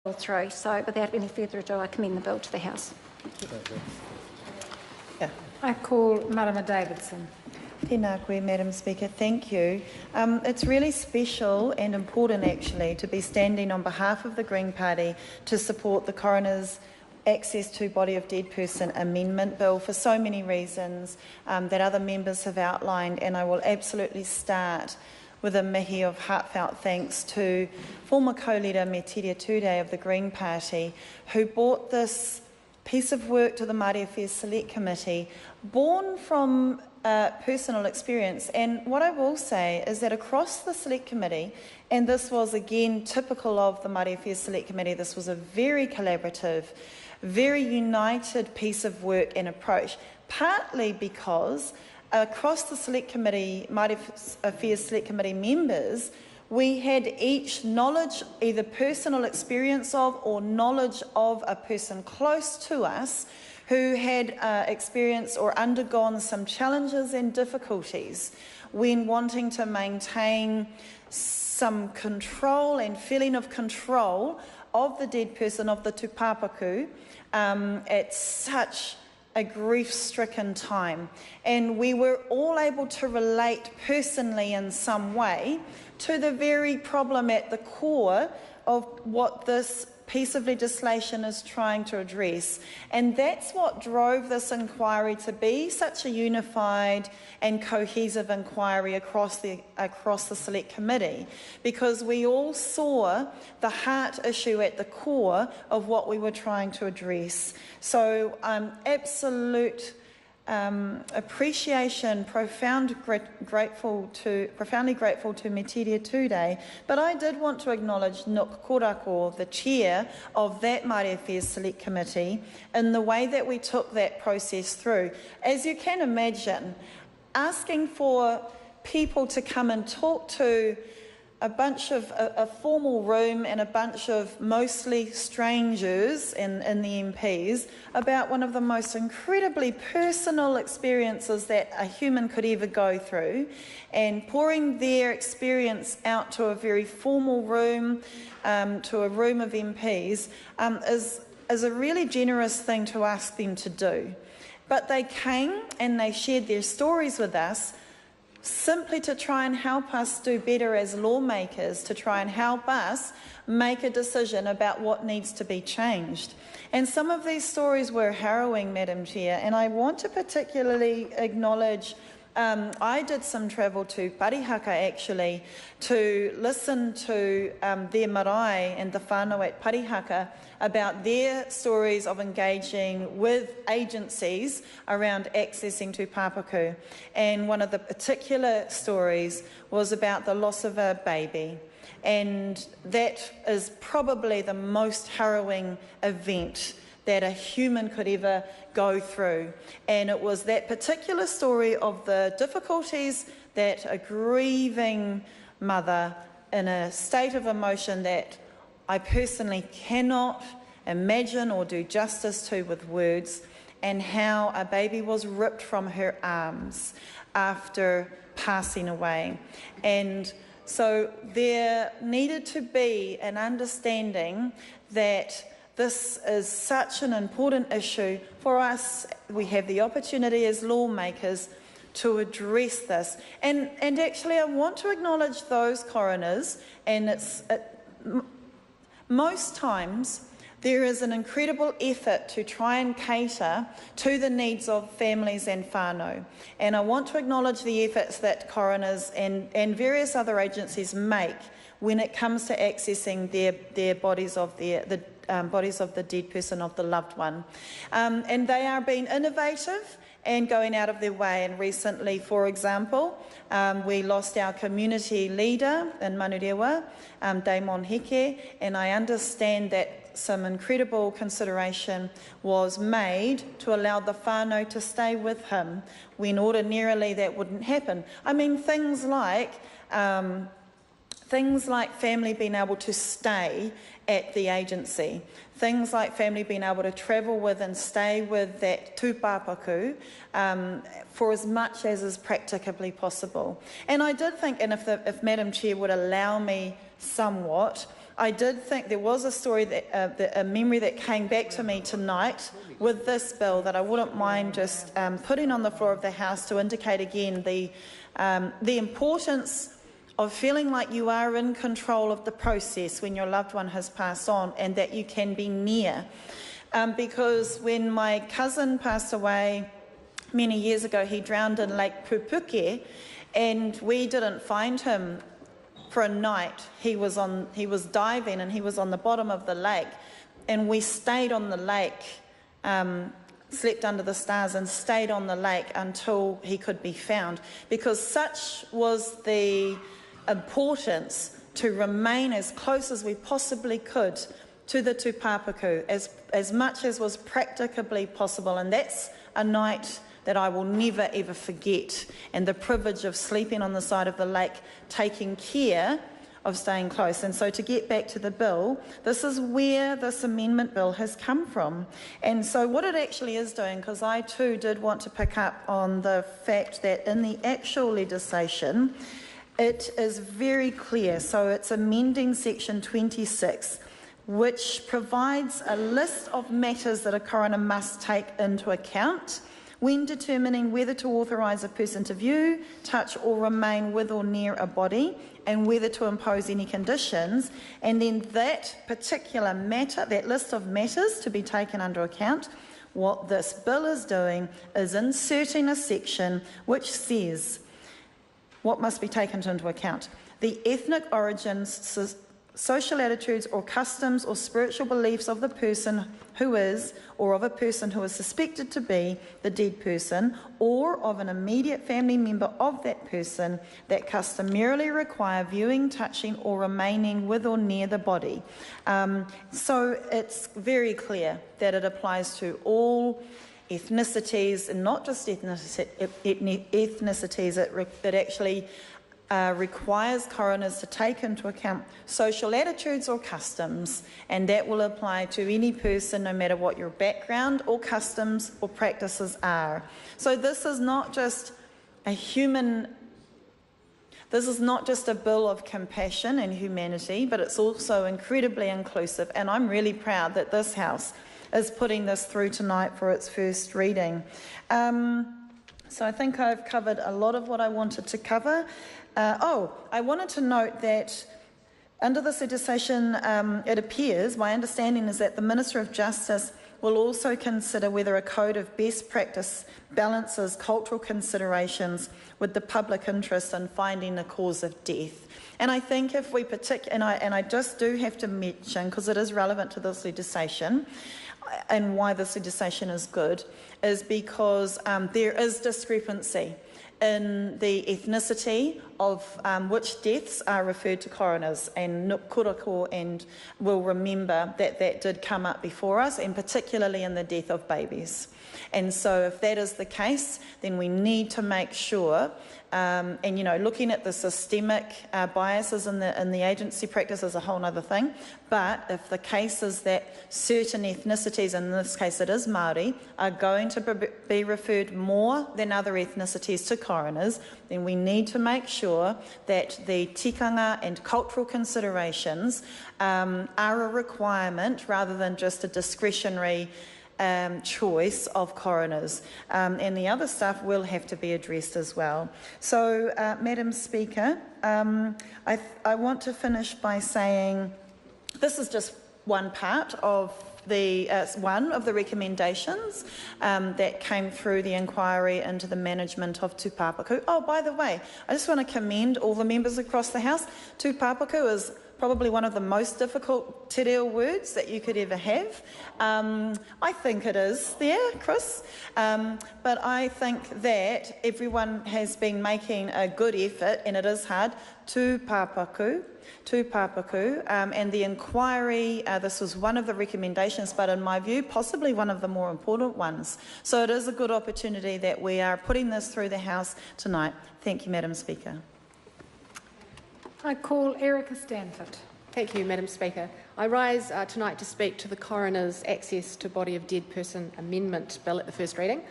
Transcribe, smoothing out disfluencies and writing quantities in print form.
through. So without any further ado, I commend the bill to the House. Yeah. I call Marama Davidson. Tēnā koe, Madam Speaker. Thank you. It's really special and important, actually, to be standing on behalf of the Green Party to support the Coroners' Access to Body of Dead Person Amendment Bill for so many reasons that other members have outlined, and I will absolutely start with a mihi of heartfelt thanks to former co-leader Me Tiria Tūdei of the Green Party, who brought this piece of work to the Māori Affairs Select Committee, born from personal experience. And what I will say is that across the Select Committee, and this was again typical of the Māori Affairs Select Committee, this was a very collaborative, very united piece of work and approach, partly because across the Select Committee, Māori Affairs Select Committee members, we had each knowledge, either personal experience of or knowledge of a person close to us who had experienced or undergone some challenges and difficulties when wanting to maintain some control and feeling of control of the dead person, of the tūpāpaku, at such a grief-stricken time. And we were all able to relate personally in some way to the very problem at the core of what this piece of legislation is trying to address. And that's what drove this inquiry to be such a unified and cohesive inquiry across the Select Committee, because we all saw the heart issue at the core of what we were trying to address. So absolute appreciation, profoundly grateful to Me Tiria Tūdei, but I did want to acknowledge Nuk Korako, the chair of that Māori Affairs Select Committee, in the way that we took that process through. As you can imagine, asking for people to come and talk to a formal room and a bunch of mostly strangers in the MPs about one of the most incredibly personal experiences that a human could ever go through, and pouring their experience out to a very formal room, to a room of MPs, is a really generous thing to ask them to do. But they came and they shared their stories with us simply to try and help us do better as lawmakers, to try and help us make a decision about what needs to be changed. And some of these stories were harrowing, Madam Chair, and I want to particularly acknowledge I did some travel to Parihaka actually to listen to their marae and the whānau at Parihaka about their stories of engaging with agencies around accessing tūpāpaku. And one of the particular stories was about the loss of a baby. And that is probably the most harrowing event that a human could ever go through. And it was that particular story of the difficulties that a grieving mother in a state of emotion that I personally cannot imagine or do justice to with words, and how a baby was ripped from her arms after passing away. And so there needed to be an understanding that this is such an important issue for us. We have the opportunity as lawmakers to address this. And actually I want to acknowledge those coroners, and most times there is an incredible effort to try and cater to the needs of families and whānau. And I want to acknowledge the efforts that coroners and various other agencies make when it comes to accessing their bodies of the bodies of the dead person, of the loved one. And they are being innovative and going out of their way. And recently, for example, we lost our community leader in Manurewa, Damon Heke, and I understand that some incredible consideration was made to allow the whānau to stay with him when ordinarily that wouldn't happen. I mean, things like family being able to stay at the agency, things like family being able to travel with and stay with that tūpāpaku for as much as is practicably possible. And I did think, and if Madam Chair would allow me somewhat, I did think there was a story, a memory that came back to me tonight with this bill that I wouldn't mind just putting on the floor of the House to indicate again the importance of feeling like you are in control of the process when your loved one has passed on, and that you can be near. Because when my cousin passed away many years ago, he drowned in Lake Pupuke, and we didn't find him for a night. He was diving, and he was on the bottom of the lake, and we stayed on the lake, slept under the stars and stayed on the lake until he could be found, because such was the importance to remain as close as we possibly could to the tūpāpaku, as much as was practicably possible. And that's a night that I will never ever forget, and the privilege of sleeping on the side of the lake, taking care of staying close. And so, to get back to the bill, this is where this amendment bill has come from. And so what it actually is doing, because I too did want to pick up on the fact that in the actual legislation it is very clear. So it's amending section 26, which provides a list of matters that a coroner must take into account when determining whether to authorise a person to view, touch or remain with or near a body, and whether to impose any conditions. And then that particular matter, that list of matters to be taken under account, what this bill is doing is inserting a section which says what must be taken into account: the ethnic origins, social attitudes or customs or spiritual beliefs of the person who is, or of a person who is suspected to be, the dead person, or of an immediate family member of that person that customarily require viewing, touching or remaining with or near the body. So it's very clear that it applies to all ethnicities, and not just ethnicities. It actually requires coroners to take into account social attitudes or customs, and that will apply to any person no matter what your background or customs or practices are. So this is not just a bill of compassion and humanity, but it's also incredibly inclusive, and I'm really proud that this House is putting this through tonight for its first reading. So I think I've covered a lot of what I wanted to cover. I wanted to note that under this legislation, it appears, my understanding is that the Minister of Justice will also consider whether a code of best practice balances cultural considerations with the public interest in finding the cause of death. And I think if we and I just do have to mention, because it is relevant to this legislation, and why this legislation is good, is because there is discrepancy in the ethnicity of which deaths are referred to coroners, and Kurako and will remember that that did come up before us, and particularly in the death of babies. And so if that is the case, then we need to make sure, and you know, looking at the systemic biases in the agency practice is a whole other thing, but if the case is that certain ethnicities, in this case it is Māori, are going to be referred more than other ethnicities to coroners, then we need to make sure that the tikanga and cultural considerations are a requirement rather than just a discretionary choice of coroners, and the other stuff will have to be addressed as well. So, Madam Speaker, I want to finish by saying this is just one part of one of the recommendations that came through the inquiry into the management of tūpāpaku. Oh, by the way, I just want to commend all the members across the House. Tūpāpaku is probably one of the most difficult te reo words that you could ever have. I think it is there, Chris. But I think that everyone has been making a good effort, and it is hard. Tūpāpaku, and the inquiry, this was one of the recommendations, but in my view, possibly one of the more important ones. So it is a good opportunity that we are putting this through the House tonight. Thank you, Madam Speaker. I call Erica Stanford. Thank you, Madam Speaker. I rise tonight to speak to the Coroner's Access to Body of Dead Person Amendment Bill at the first reading.